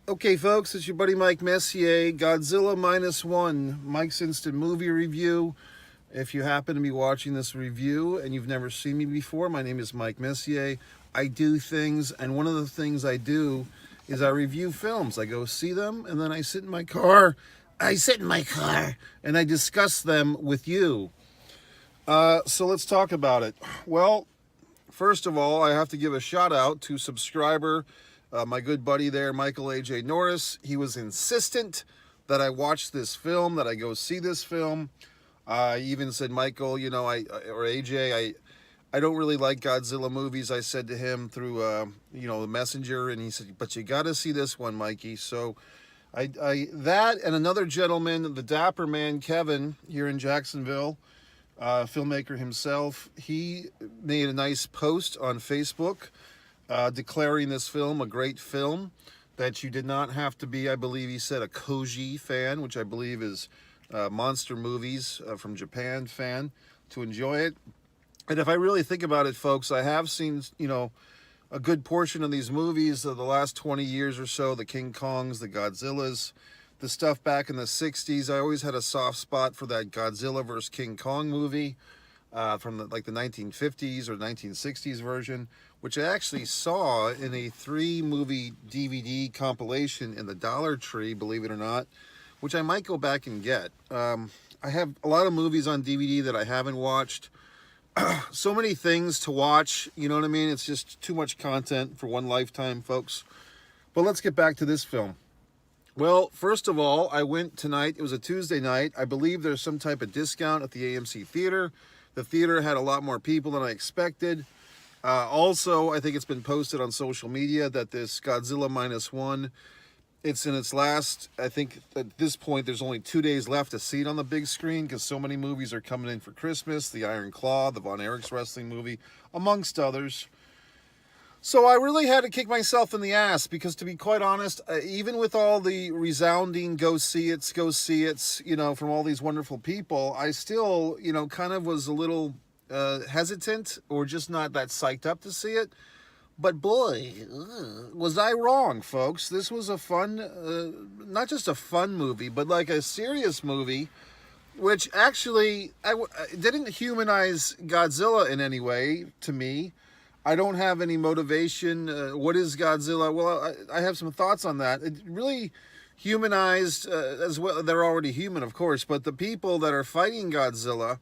Okay, folks, it's your buddy Mike Messier, Godzilla Minus One, Mike's Instant Movie Review. If you happen to be watching this review and you've never seen me before, my name is Mike Messier. I do things, and one of the things I do is I review films. I go see them, and then I sit in my car. And I discuss them with you. So let's talk about it. Well, first of all, I have to give a shout out to subscriber, my good buddy there, Michael A.J. Norris. He was insistent that I watch this film, that I go see this film. I even said, Michael, or AJ, I don't really like Godzilla movies. I said to him through, the messenger, and he said, but you got to see this one, Mikey. So that and another gentleman, the dapper man, Kevin, here in Jacksonville, filmmaker himself, he made a nice post on Facebook declaring this film a great film, that you did not have to be, I believe he said, a Koji fan, which I believe is monster movies from Japan fan, to enjoy it. And if I really think about it, folks, I have seen, a good portion of these movies of the last 20 years or so, the King Kongs, the Godzillas, the stuff back in the 60s. I always had a soft spot for that Godzilla vs. King Kong movie from the 1950s or 1960s version, which I actually saw in a 3-movie DVD compilation in the Dollar Tree, believe it or not, which I might go back and get. I have a lot of movies on DVD that I haven't watched. So many things to watch, you know what I mean? It's just too much content for one lifetime, folks. But let's get back to this film. Well, first of all, I went tonight. It was a Tuesday night. I believe there's some type of discount at the AMC Theater. The theater had a lot more people than I expected. Also, I think it's been posted on social media that this Godzilla Minus One, it's in its last, I think at this point there's only 2 days left to see it on the big screen, because so many movies are coming in for Christmas. The Iron Claw, the Von Erichs wrestling movie, amongst others. So I really had to kick myself in the ass, because to be quite honest, even with all the resounding go see it's, from all these wonderful people, I still, kind of was a little hesitant, or just not that psyched up to see it. But boy, was I wrong, folks. This was a fun, not just a fun movie, but like a serious movie, which actually didn't humanize Godzilla in any way to me. I don't have any motivation. What is Godzilla? Well, I have some thoughts on that. It really humanized, as well. They're already human, of course, but the people that are fighting Godzilla,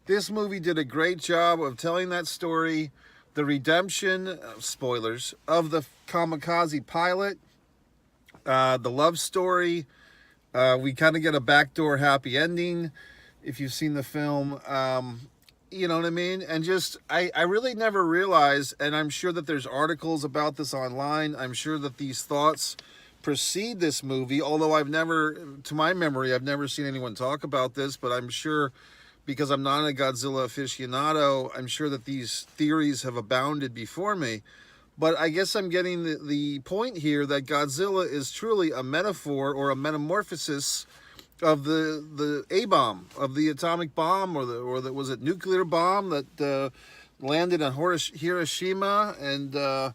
this movie did a great job of telling that story. The redemption, spoilers, of the kamikaze pilot, the love story. We kind of get a backdoor happy ending, if you've seen the film. You know what I mean? And just, I really never realized, and I'm sure that there's articles about this online. I'm sure that these thoughts precede this movie, although I've never, to my memory, I've never seen anyone talk about this, but I'm sure, because I'm not a Godzilla aficionado, I'm sure that these theories have abounded before me. But I guess I'm getting the point here that Godzilla is truly a metaphor or a metamorphosis of the A-bomb, of the atomic bomb, or the was it nuclear bomb that landed on Hiroshima and the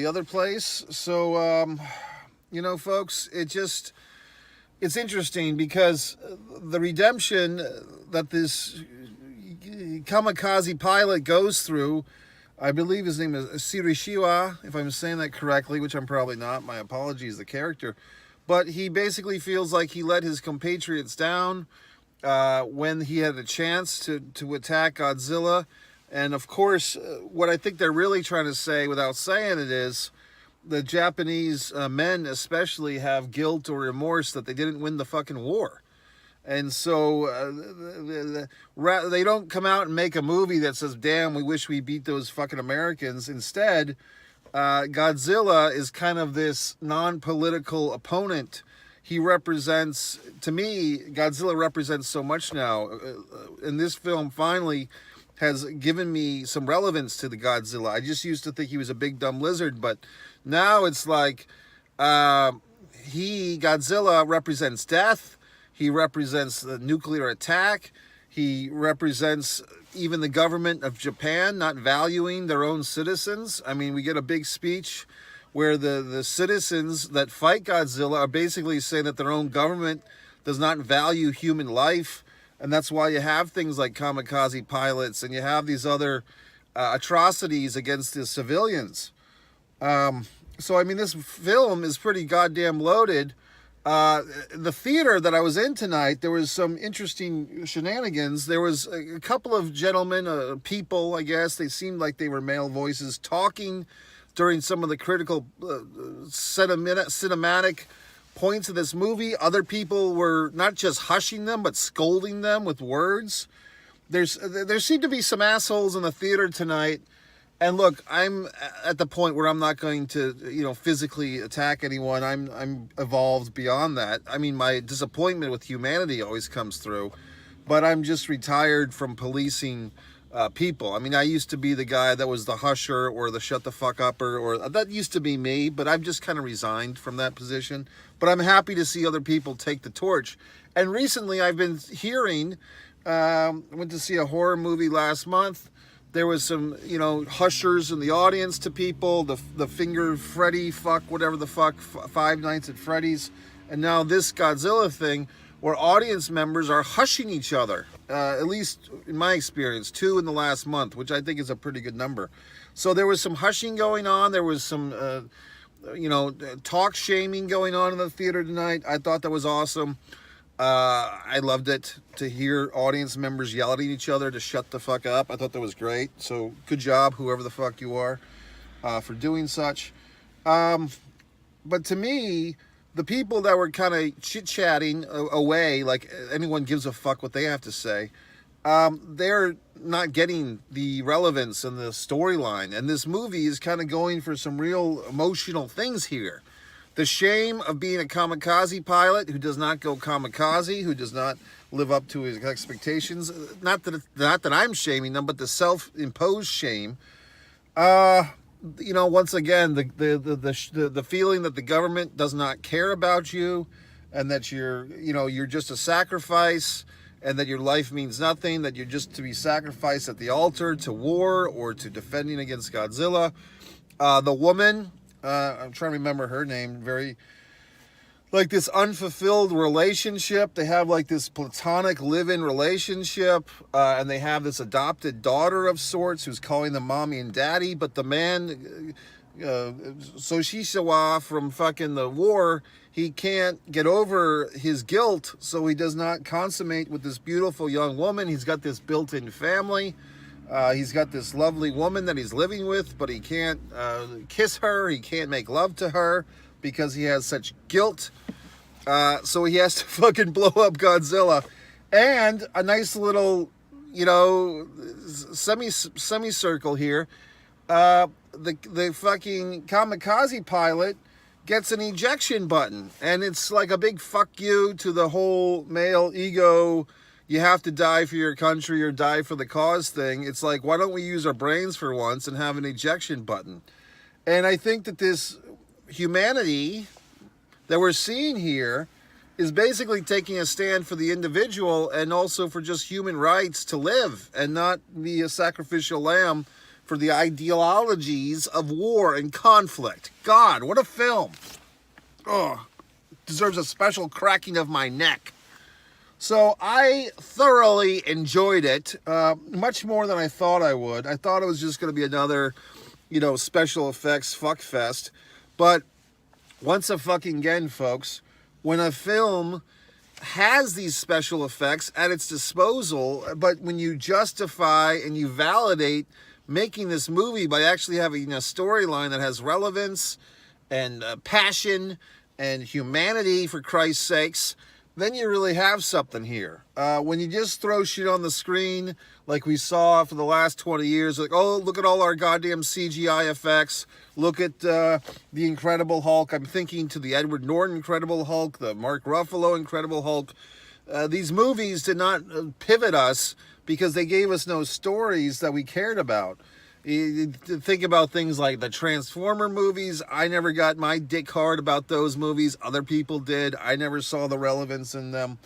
other place. So, folks, it's interesting, because the redemption that this kamikaze pilot goes through, I believe his name is Sirishiwa, if I'm saying that correctly, which I'm probably not. My apologies, the character. But he basically feels like he let his compatriots down when he had a chance to attack Godzilla. And of course, what I think they're really trying to say, without saying it, is the Japanese men especially have guilt or remorse that they didn't win the fucking war. And so they don't come out and make a movie that says, damn, we wish we beat those fucking Americans. Instead, Godzilla is kind of this non-political opponent. He represents, to me, Godzilla represents so much now. And this film finally has given me some relevance to the Godzilla. I just used to think he was a big dumb lizard, but now it's like Godzilla represents death. He represents the nuclear attack. He represents even the government of Japan not valuing their own citizens. I mean, we get a big speech where the citizens that fight Godzilla are basically saying that their own government does not value human life, and that's why you have things like kamikaze pilots, and you have these other atrocities against the civilians. So, I mean, this film is pretty goddamn loaded. The theater that I was in tonight, there was some interesting shenanigans. There was a couple of gentlemen, people, I guess. They seemed like they were male voices talking during some of the critical cinematic points of this movie. Other people were not just hushing them, but scolding them with words. There seemed to be some assholes in the theater tonight. And look, I'm at the point where I'm not going to, physically attack anyone. I'm evolved beyond that. I mean, my disappointment with humanity always comes through, but I'm just retired from policing people. I mean, I used to be the guy that was the husher or the shut the fuck upper, or that used to be me, but I've just kind of resigned from that position. But I'm happy to see other people take the torch. And recently I've been hearing, went to see a horror movie last month. There was some, hushers in the audience to people, the finger Freddy fuck, whatever the fuck, Five Nights at Freddy's. And now this Godzilla thing where audience members are hushing each other, at least in my experience, 2 in the last month, which I think is a pretty good number. So there was some hushing going on. There was some, talk shaming going on in the theater tonight. I thought that was awesome. I loved it to hear audience members yelling at each other to shut the fuck up. I thought that was great. So good job, whoever the fuck you are, for doing such. But to me, the people that were kind of chit-chatting away, like anyone gives a fuck what they have to say, they're not getting the relevance and the storyline. And this movie is kind of going for some real emotional things here. The shame of being a kamikaze pilot who does not go kamikaze, who does not live up to his expectations. Not that I'm shaming them, but the self-imposed shame. Once again, the feeling that the government does not care about you, and that you're just a sacrifice, and that your life means nothing, that you're just to be sacrificed at the altar to war or to defending against Godzilla. The woman, I'm trying to remember her name, very, like this unfulfilled relationship. They have like this platonic live-in relationship, and they have this adopted daughter of sorts who's calling them mommy and daddy, but the man, Soshisawa from fucking the war, he can't get over his guilt, so he does not consummate with this beautiful young woman. He's got this built-in family. He's got this lovely woman that he's living with, but he can't kiss her. He can't make love to her because he has such guilt. So he has to fucking blow up Godzilla. And a nice little, semicircle here. The fucking kamikaze pilot gets an ejection button. And it's like a big fuck you to the whole male ego, you have to die for your country or die for the cause thing. It's like, why don't we use our brains for once and have an ejection button? And I think that this humanity that we're seeing here is basically taking a stand for the individual and also for just human rights to live and not be a sacrificial lamb for the ideologies of war and conflict. God, what a film. Oh, deserves a special cracking of my neck. So I thoroughly enjoyed it, much more than I thought I would. I thought it was just going to be another, special effects fuckfest. But once again, folks, when a film has these special effects at its disposal, but when you justify and you validate making this movie by actually having a storyline that has relevance and passion and humanity, for Christ's sakes, then you really have something here. When you just throw shit on the screen like we saw for the last 20 years, like, oh, look at all our goddamn CGI effects, look at the Incredible Hulk. I'm thinking to the Edward Norton Incredible Hulk, the Mark Ruffalo Incredible Hulk. These movies did not pivot us because they gave us no stories that we cared about. You think about things like the Transformer movies. I never got my dick hard about those movies. Other people did. I never saw the relevance in them.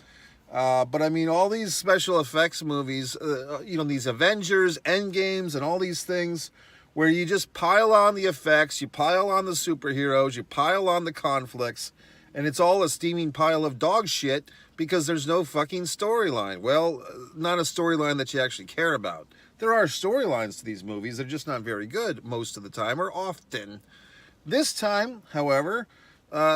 But I mean, all these special effects movies, these Avengers, Endgames, and all these things where you just pile on the effects, you pile on the superheroes, you pile on the conflicts, and it's all a steaming pile of dog shit because there's no fucking storyline. Well, not a storyline that you actually care about. There are storylines to these movies. They're just not very good most of the time, or often. This time, however,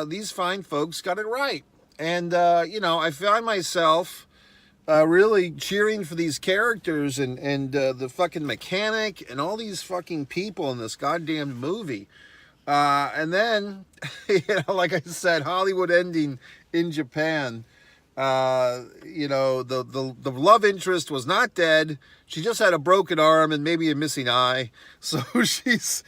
these fine folks got it right. And, I find myself really cheering for these characters and the fucking mechanic and all these fucking people in this goddamn movie. And then, like I said, Hollywood ending in Japan. The love interest was not dead. She just had a broken arm and maybe a missing eye. So she's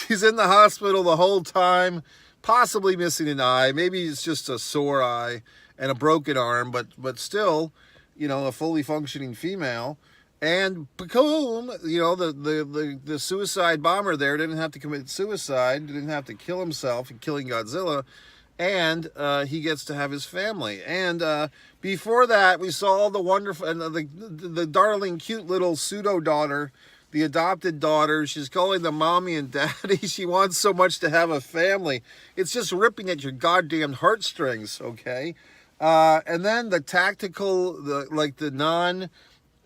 in the hospital the whole time, possibly missing an eye. Maybe it's just a sore eye and a broken arm, but still, a fully functioning female. And boom, the suicide bomber there didn't have to commit suicide, didn't have to kill himself in killing Godzilla. And he gets to have his family. And before that, we saw the wonderful, and the darling, cute little pseudo-daughter, the adopted daughter. She's calling them mommy and daddy. She wants so much to have a family. It's just ripping at your goddamn heartstrings, okay? And then the tactical, the non,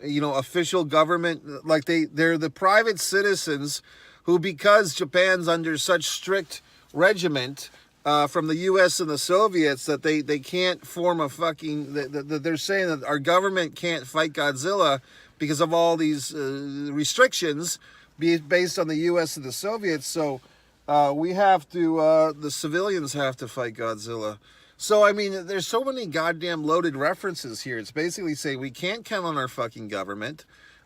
official government, like they're the private citizens who, because Japan's under such strict regiment, from the U.S. and the Soviets, that they can't form a fucking... They're saying that our government can't fight Godzilla because of all these restrictions based on the U.S. and the Soviets. So we have to... the civilians have to fight Godzilla. So, I mean, there's so many goddamn loaded references here. It's basically saying we can't count on our fucking government.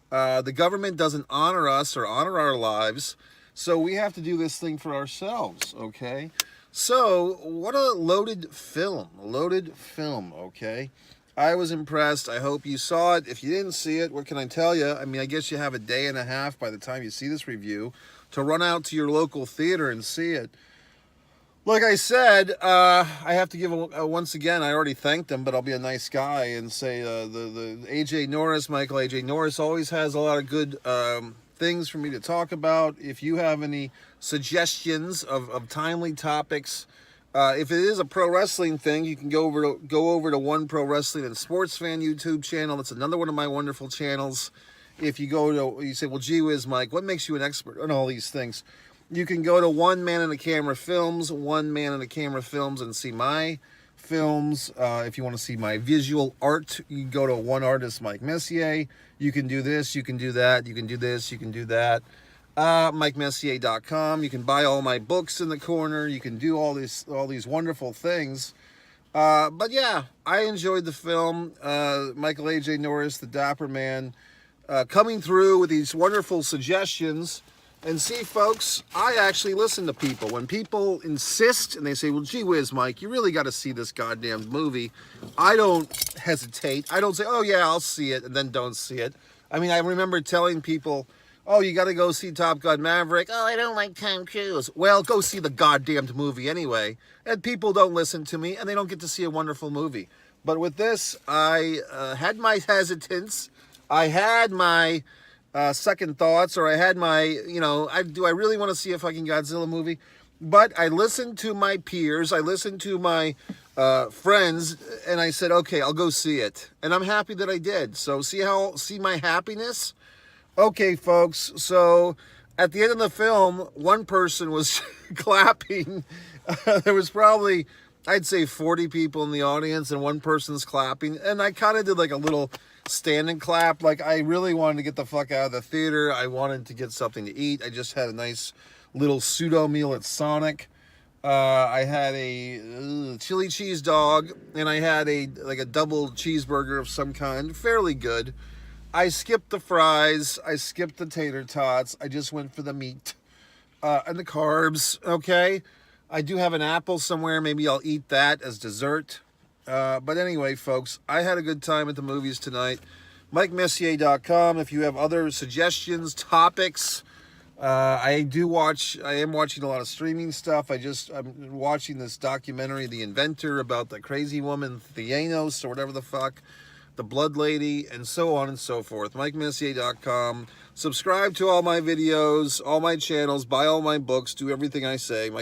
The government doesn't honor us or honor our lives. So we have to do this thing for ourselves, okay? So, what a loaded film, okay? I was impressed. I hope you saw it. If you didn't see it, what can I tell you? I mean, I guess you have a day and a half by the time you see this review to run out to your local theater and see it. Like I said, I have to give, once again, I already thanked them, but I'll be a nice guy and say the A.J. Norris, Michael A.J. Norris, always has a lot of good things for me to talk about. If you have any suggestions of timely topics, if it is a pro wrestling thing, you can go over to One Pro Wrestling and Sports Fan YouTube channel. That's another one of my wonderful channels. If you you say, well, gee whiz, Mike, what makes you an expert on all these things? You can go to One Man and a Camera Films, and see my films. If you want to see my visual art, you can go to One Artist, Mike Messier. You can do this, you can do that, you can do this, you can do that. MikeMessier.com. You can buy all my books in the corner. You can do all these wonderful things. But yeah, I enjoyed the film. Michael A.J. Norris, the Dapper Man, coming through with these wonderful suggestions. And see, folks, I actually listen to people. When people insist and they say, well, gee whiz, Mike, you really got to see this goddamn movie, I don't hesitate. I don't say, oh, yeah, I'll see it, and then don't see it. I mean, I remember telling people, oh, you got to go see Top Gun Maverick. Oh, I don't like Tom Cruise. Well, go see the goddamn movie anyway. And people don't listen to me, and they don't get to see a wonderful movie. But with this, I had my hesitance. I had my... second thoughts, or I had my, do I really want to see a fucking Godzilla movie? But I listened to my peers, I listened to my friends, and I said, okay, I'll go see it. And I'm happy that I did. So see my happiness? Okay, folks, so at the end of the film, one person was clapping. There was probably, I'd say 40 people in the audience, and one person's clapping. And I kind of did like a little stand and clap. Like, I really wanted to get the fuck out of the theater. I wanted to get something to eat. I just had a nice little pseudo meal at Sonic. I had a chili cheese dog, and I had a double cheeseburger of some kind, fairly good. I skipped the fries, I skipped the tater tots, I just went for the meat and the carbs, okay? I do have an apple somewhere, maybe I'll eat that as dessert. But anyway, folks, I had a good time at the movies tonight. MikeMessier.com. If you have other suggestions, topics, I am watching a lot of streaming stuff. I'm watching this documentary, The Inventor, about the crazy woman Theanos or whatever the fuck. The Blood Lady, and so on and so forth. MikeMessier.com. Subscribe to all my videos, all my channels, buy all my books, do everything I say.